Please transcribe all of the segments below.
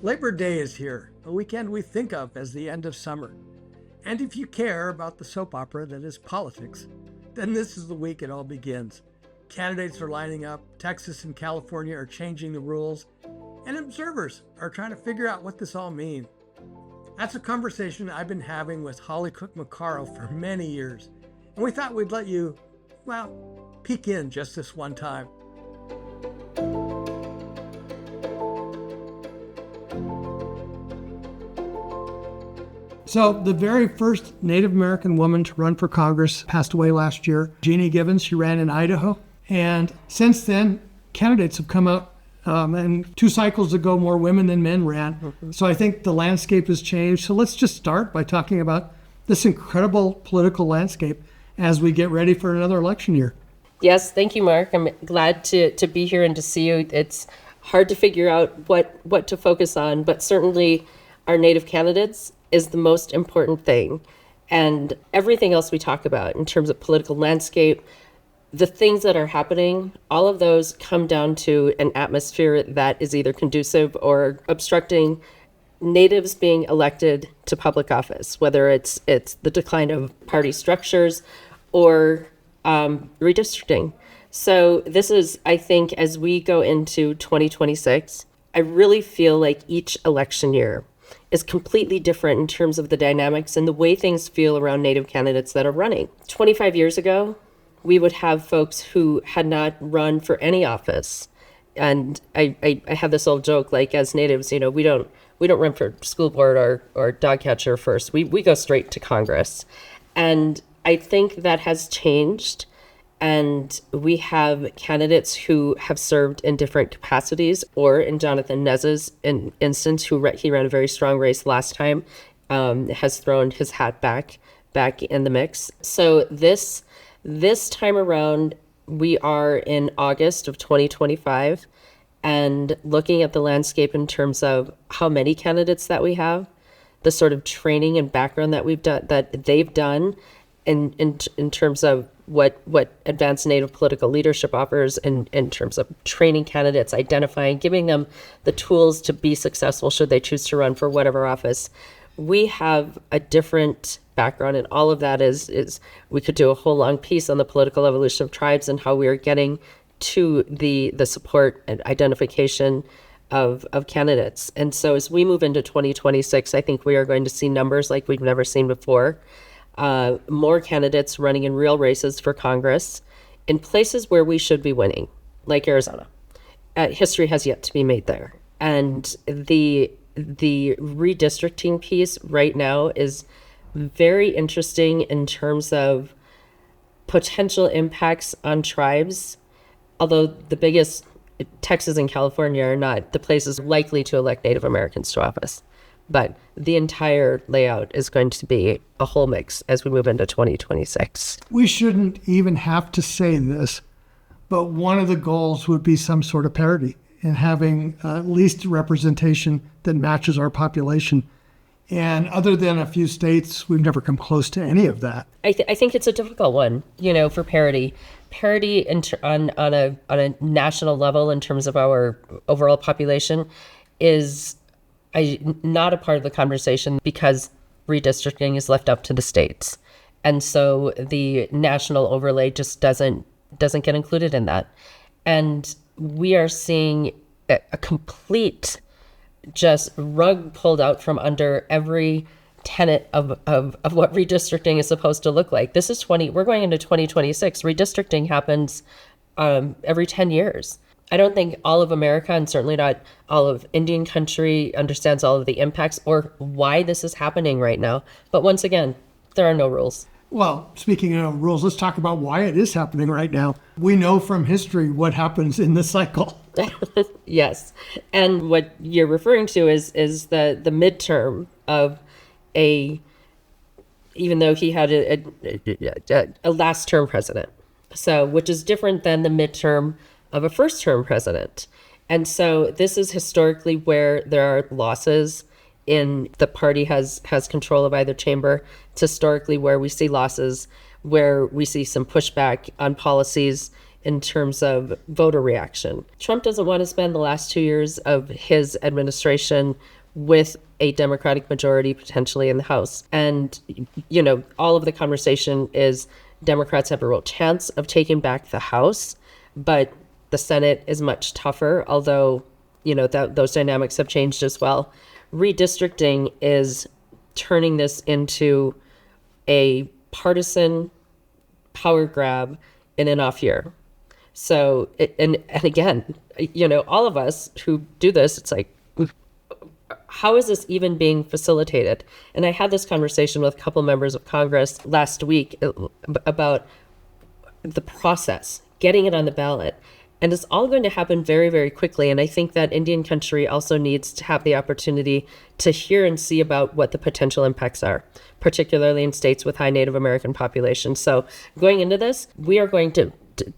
Labor Day is here, a weekend we think of as the end of summer. And if you care about the soap opera that is politics, then this is the week it all begins. Candidates are lining up, Texas and California are changing the rules, and observers are trying to figure out what this all means. That's a conversation I've been having with Holly Cook Macarro for many years, and we thought we'd let you, peek in just this one time. So the very first Native American woman to run for Congress passed away last year, Jeannie Givens. She ran in Idaho. And since then, candidates have come out, and 2 cycles ago, more women than men ran. So I think the landscape has changed. So let's just start by talking about this incredible political landscape as we get ready for another election year. Yes, thank you, Mark. I'm glad to be here and to see you. It's hard to figure out what to focus on, but certainly our Native candidates is the most important thing. And everything else we talk about in terms of political landscape, the things that are happening, all of those come down to an atmosphere that is either conducive or obstructing Natives being elected to public office, whether it's the decline of party structures or redistricting. So this is, I think, as we go into 2026, I really feel like each election year is completely different in terms of the dynamics and the way things feel around Native candidates that are running. 25 years ago, we would have folks who had not run for any office. And I have this old joke, like, as Natives, we don't run for school board or dog catcher first. We go straight to Congress. And I think that has changed. And we have candidates who have served in different capacities, or in Jonathan Nez's instance, he ran a very strong race last time, has thrown his hat back in the mix. So this time around, we are in August of 2025, and looking at the landscape in terms of how many candidates that we have, the sort of training and background that they've done in terms of what advanced Native political leadership offers in terms of training candidates, identifying, giving them the tools to be successful should they choose to run for whatever office. We have a different background, and all of that is we could do a whole long piece on the political evolution of tribes and how we are getting to the support and identification of candidates. And so as we move into 2026, I think we are going to see numbers like we've never seen before. More candidates running in real races for Congress in places where we should be winning, like Arizona. History has yet to be made there. And the redistricting piece right now is very interesting in terms of potential impacts on tribes, although the biggest, Texas and California, are not the places likely to elect Native Americans to office. But the entire layout is going to be a whole mix as we move into 2026. We shouldn't even have to say this, but one of the goals would be some sort of parity in having at least representation that matches our population. And other than a few states, we've never come close to any of that. I think it's a difficult one, for parity. Parity on a national level in terms of our overall population is not a part of the conversation because redistricting is left up to the states. And so the national overlay just doesn't get included in that. And we are seeing a complete just rug pulled out from under every tenet of what redistricting is supposed to look like. We're going into 2026. Redistricting happens every 10 years. I don't think all of America, and certainly not all of Indian country, understands all of the impacts or why this is happening right now. But once again, there are no rules. Well, speaking of rules, let's talk about why it is happening right now. We know from history what happens in this cycle. Yes. And what you're referring to is the midterm of even though he had a last term president. So, which is different than the midterm of a first-term president. And so this is historically where there are losses in the party has control of either chamber. It's historically where we see losses, where we see some pushback on policies in terms of voter reaction. Trump doesn't want to spend the last 2 years of his administration with a Democratic majority potentially in the House. And, all of the conversation is Democrats have a real chance of taking back the House, but the Senate is much tougher, although, those dynamics have changed as well. Redistricting is turning this into a partisan power grab in an off year. So, and again, all of us who do this, it's like, how is this even being facilitated? And I had this conversation with a couple members of Congress last week about the process, getting it on the ballot. And it's all going to happen very, very quickly. And I think that Indian country also needs to have the opportunity to hear and see about what the potential impacts are, particularly in states with high Native American populations. So going into this, we are going to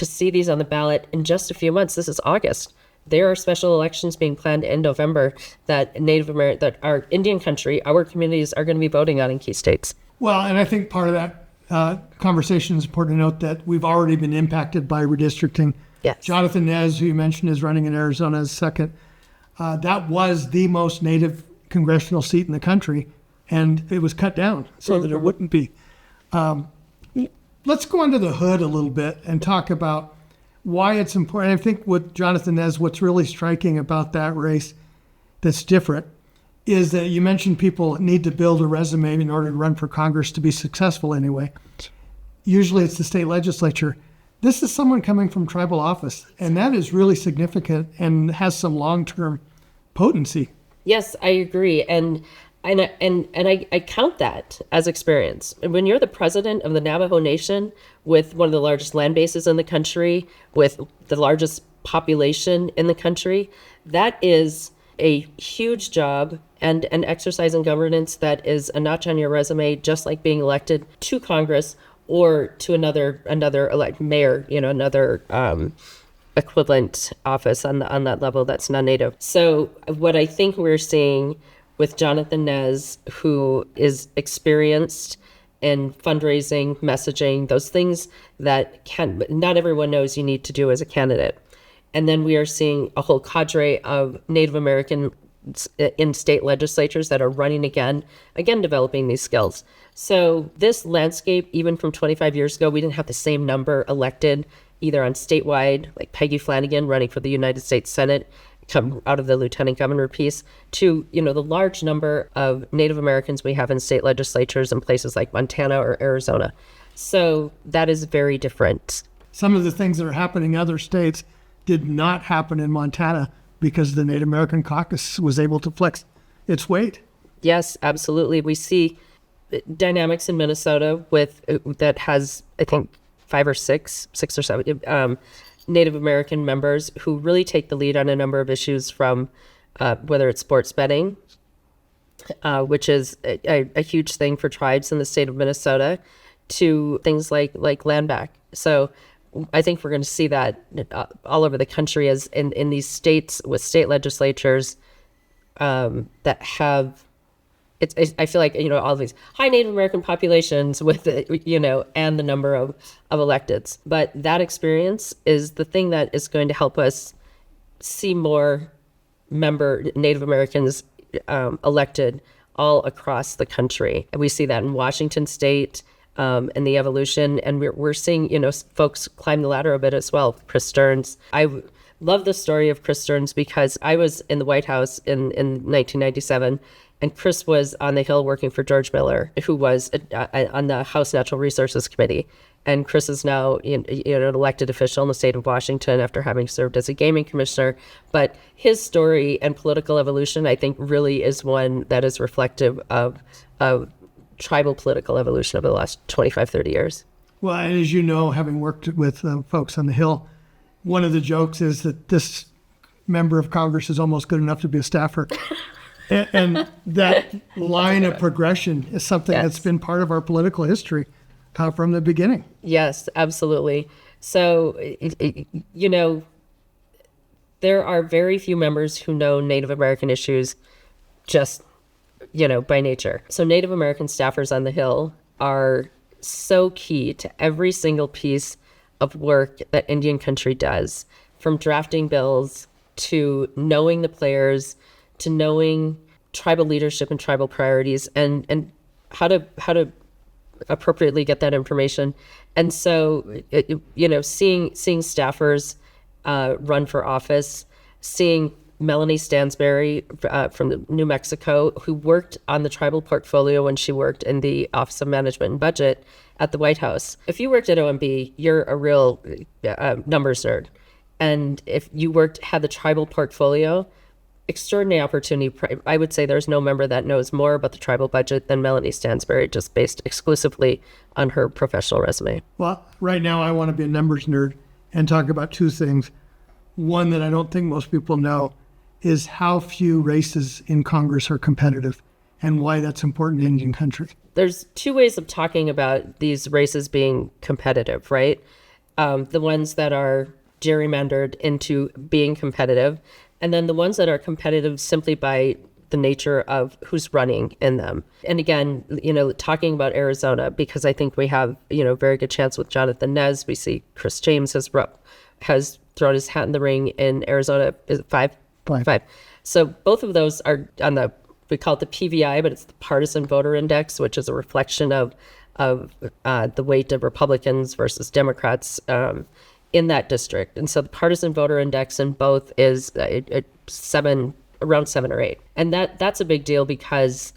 see these on the ballot in just a few months. This is August. There are special elections being planned in November that that our Indian country, our communities are going to be voting on in key states. Well, and I think part of that conversation is important to note that we've already been impacted by redistricting. Yes. Jonathan Nez, who you mentioned, is running in Arizona as second. That was the most Native congressional seat in the country, and it was cut down so that it wouldn't be. Let's go under the hood a little bit and talk about why it's important. I think with Jonathan Nez, what's really striking about that race that's different is that you mentioned people need to build a resume in order to run for Congress to be successful anyway. Usually it's the state legislature. This is someone coming from tribal office, and that is really significant and has some long-term potency. Yes, I agree. And I count that as experience. And when you're the president of the Navajo Nation with one of the largest land bases in the country, with the largest population in the country, that is a huge job and an exercise in governance that is a notch on your resume, just like being elected to Congress or to another elect mayor, another equivalent office on that level that's non-Native. So what I think we're seeing with Jonathan Nez, who is experienced in fundraising, messaging, those things that not everyone knows you need to do as a candidate. And then we are seeing a whole cadre of Native American in state legislatures that are running again developing these skills. So this landscape, even from 25 years ago, we didn't have the same number elected either on statewide, like Peggy Flanagan running for the United States Senate, come out of the lieutenant governor piece, to, the large number of Native Americans we have in state legislatures in places like Montana or Arizona. So that is very different. Some of the things that are happening in other states did not happen in Montana because the Native American caucus was able to flex its weight. Yes, absolutely. We see dynamics in Minnesota that has, I think, six or seven Native American members who really take the lead on a number of issues, from whether it's sports betting, which is a huge thing for tribes in the state of Minnesota, to things like land back. So I think we're going to see that all over the country, as in these states with state legislatures that have, I feel like, all of these high Native American populations with, and the number of electeds. But that experience is the thing that is going to help us see more Native Americans elected all across the country. We see that in Washington State, and the evolution, and we're seeing, folks climb the ladder a bit as well. Chris Stearns. I love the story of Chris Stearns because I was in the White House in 1997, and Chris was on the Hill working for George Miller, who was on the House Natural Resources Committee. And Chris is now an elected official in the state of Washington after having served as a gaming commissioner. But his story and political evolution, I think, really is one that is reflective of tribal political evolution over the last 25, 30 years. Well, and as you know, having worked with folks on the Hill, one of the jokes is that this member of Congress is almost good enough to be a staffer. and that line of progression is something that's been part of our political history from the beginning. Yes, absolutely. So, there are very few members who know Native American issues just by nature. So Native American staffers on the Hill are so key to every single piece of work that Indian country does, from drafting bills to knowing the players, to knowing tribal leadership and tribal priorities, and how to appropriately get that information. And so, seeing staffers run for office, seeing Melanie Stansberry from New Mexico, who worked on the tribal portfolio when she worked in the Office of Management and Budget at the White House. If you worked at OMB, you're a real numbers nerd. And if you had the tribal portfolio, extraordinary opportunity. I would say there's no member that knows more about the tribal budget than Melanie Stansberry, just based exclusively on her professional resume. Well, right now I want to be a numbers nerd and talk about two things. One that I don't think most people know is how few races in Congress are competitive and why that's important in Indian country. There's two ways of talking about these races being competitive, right? The ones that are gerrymandered into being competitive, and then the ones that are competitive simply by the nature of who's running in them. And again, talking about Arizona, because I think we have, very good chance with Jonathan Nez. We see Chris James has thrown his hat in the ring in Arizona. Is it five? Five. So both of those are on we call it the PVI, but it's the Partisan Voter Index, which is a reflection of the weight of Republicans versus Democrats in that district. And so the Partisan Voter Index in both is around 7 or 8. And that's a big deal because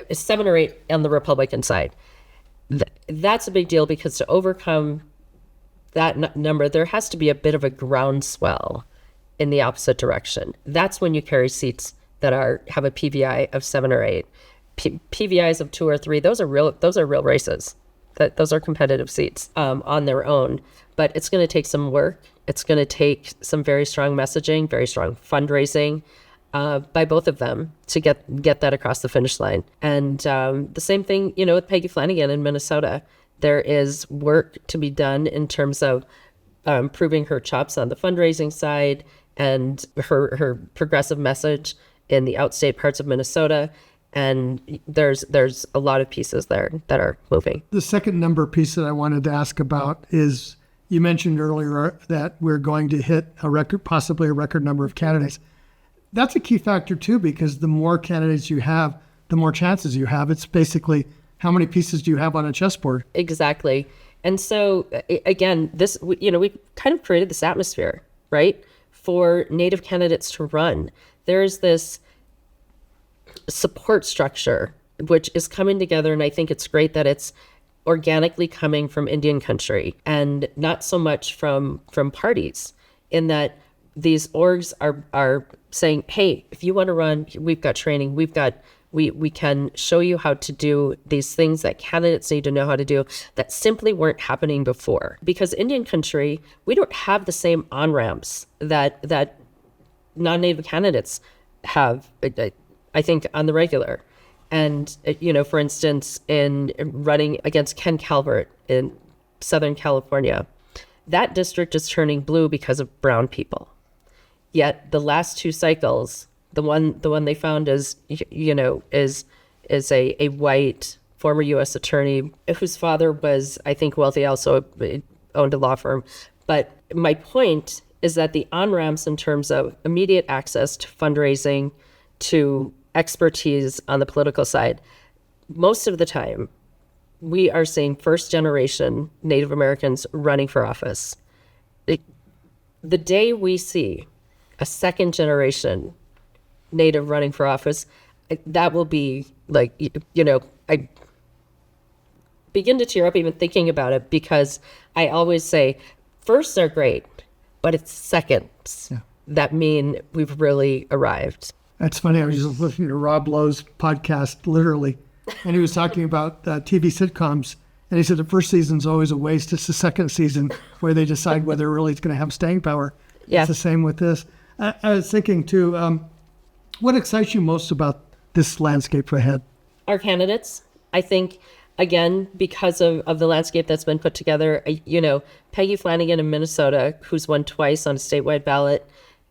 it's 7 or 8 on the Republican side. That's a big deal because to overcome that number, there has to be a bit of a groundswell in the opposite direction. That's when you carry seats that have a PVI of 7 or 8. PVIs of 2 or 3, those are real races. Those are competitive seats on their own. But it's going to take some work. It's going to take some very strong messaging, very strong fundraising by both of them to get that across the finish line. And the same thing, with Peggy Flanagan in Minnesota. There is work to be done in terms of proving her chops on the fundraising side and her progressive message in the outstate parts of Minnesota. And there's a lot of pieces there that are moving. The second number piece that I wanted to ask about is, you mentioned earlier that we're going to hit possibly a record number of candidates. That's a key factor too, because the more candidates you have, the more chances you have. It's basically how many pieces do you have on a chessboard? Exactly. And so again, we kind of created this atmosphere, right, for Native candidates to run. There's this support structure which is coming together, and I think it's great that it's organically coming from Indian country and not so much from parties, in that these orgs are saying, hey, if you want to run, we've got training, we can show you how to do these things that candidates need to know how to do that simply weren't happening before. Because Indian country, we don't have the same on-ramps that non-Native candidates have, I think, on the regular. And, for instance, in running against Ken Calvert in Southern California, that district is turning blue because of brown people. Yet the last 2 cycles, the one they found is a white former U.S. attorney whose father was, I think, wealthy, also owned a law firm. But my point is that the on-ramps in terms of immediate access to fundraising, to expertise on the political side, most of the time, we are seeing first-generation Native Americans running for office. The day we see a second-generation Native running for office, that will be like, I begin to tear up even thinking about it, because I always say firsts are great, but it's seconds that mean we've really arrived. That's funny. I was just listening to Rob Lowe's podcast, literally, and he was talking about TV sitcoms. And he said the first season's always a waste. It's the second season where they decide whether really it's going to have staying power. Yeah. It's the same with this. I was thinking, too, what excites you most about this landscape ahead? Our candidates, I think, again, because of the landscape that's been put together, Peggy Flanagan in Minnesota, who's won twice on a statewide ballot,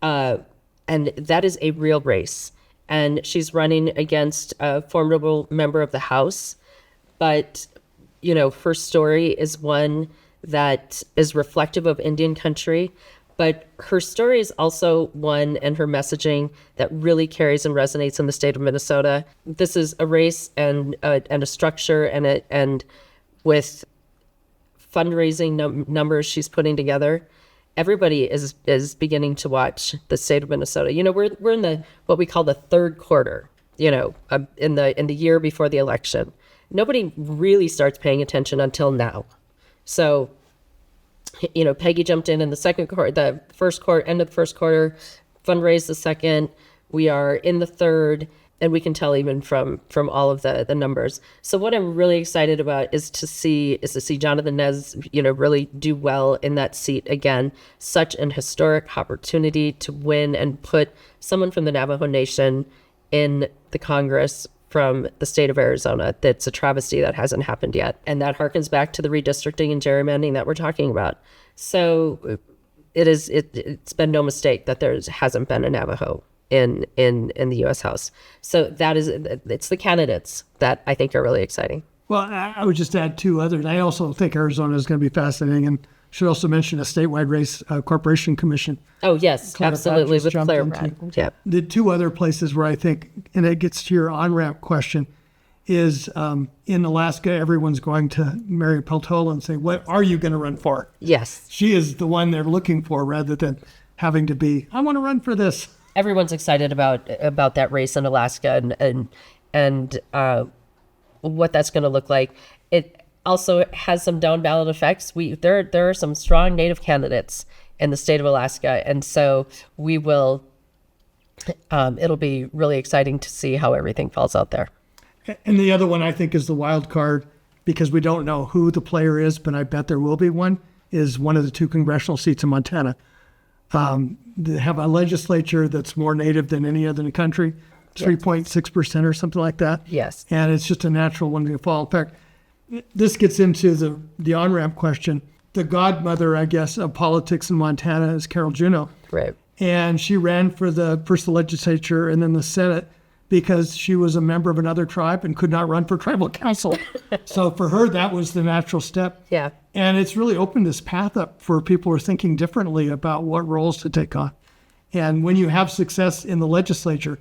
and that is a real race. And she's running against a formidable member of the House. But, her story is one that is reflective of Indian country. But her story is also one, and her messaging that really carries and resonates in the state of Minnesota. This is a race and a structure and with fundraising numbers she's putting together. Everybody is beginning to watch the state of Minnesota. We're in the what we call the third quarter. In the year before the election, nobody really starts paying attention until now. So, Peggy jumped in the second quarter, the first quarter, end of the first quarter, fundraised the second. We are in the third, and we can tell even from all of the numbers. So what I'm really excited about is to see Jonathan Nez, really do well in that seat again. Such an historic opportunity to win and put someone from the Navajo Nation in the Congress from the state of Arizona. That's a travesty that hasn't happened yet. And that harkens back to the redistricting and gerrymandering that we're talking about. So it's been no mistake that there hasn't been a Navajo in the U.S. House. So it's the candidates that I think are really exciting. Well, I would just add two others. I also think Arizona is going to be fascinating, and should also mention a statewide race corporation commission. Oh, yes, Claire absolutely, with Claire into. Pratt. Yeah. The two other places where I think, and it gets to your on-ramp question, is in Alaska, everyone's going to Mary Peltola and say, what are you going to run for? Yes. She is the one they're looking for rather than having to be, I want to run for this. Everyone's excited about that race in Alaska and what that's going to look like. It also has some down ballot effects. There are some strong Native candidates in the state of Alaska, and so we will. It'll be really exciting to see how everything falls out there. And the other one I think is the wild card, because we don't know who the player is, but I bet there will be one. Is one of the two congressional seats in Montana. They have a legislature that's more Native than any other in the country, 3.6% or something like that. Yes. And it's just a natural one to fall. In fact, this gets into the on-ramp question. The godmother, I guess, of politics in Montana is Carol Juneau. Right. And she ran for first the legislature and then the Senate because she was a member of another tribe and could not run for tribal council. So for her, that was the natural step. Yeah. And it's really opened this path up for people who are thinking differently about what roles to take on. And when you have success in the legislature,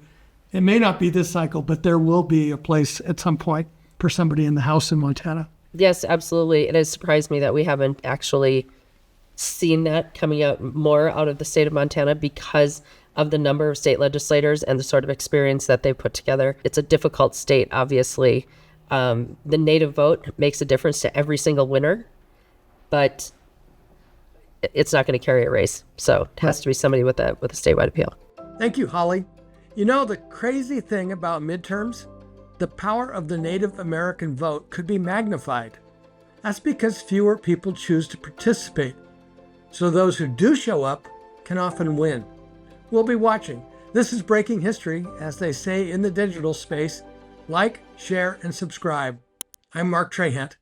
it may not be this cycle, but there will be a place at some point for somebody in the House in Montana. Yes, absolutely. It has surprised me that we haven't actually seen that coming out more out of the state of Montana because of the number of state legislators and the sort of experience that they put together. It's a difficult state, obviously. The Native vote makes a difference to every single winner, but it's not going to carry a race. So it has to be somebody with a statewide appeal. Thank you, Holly. The crazy thing about midterms, the power of the Native American vote could be magnified. That's because fewer people choose to participate. So those who do show up can often win. We'll be watching. This is Breaking History, as they say in the digital space. Like, share, and subscribe. I'm Mark Trahant.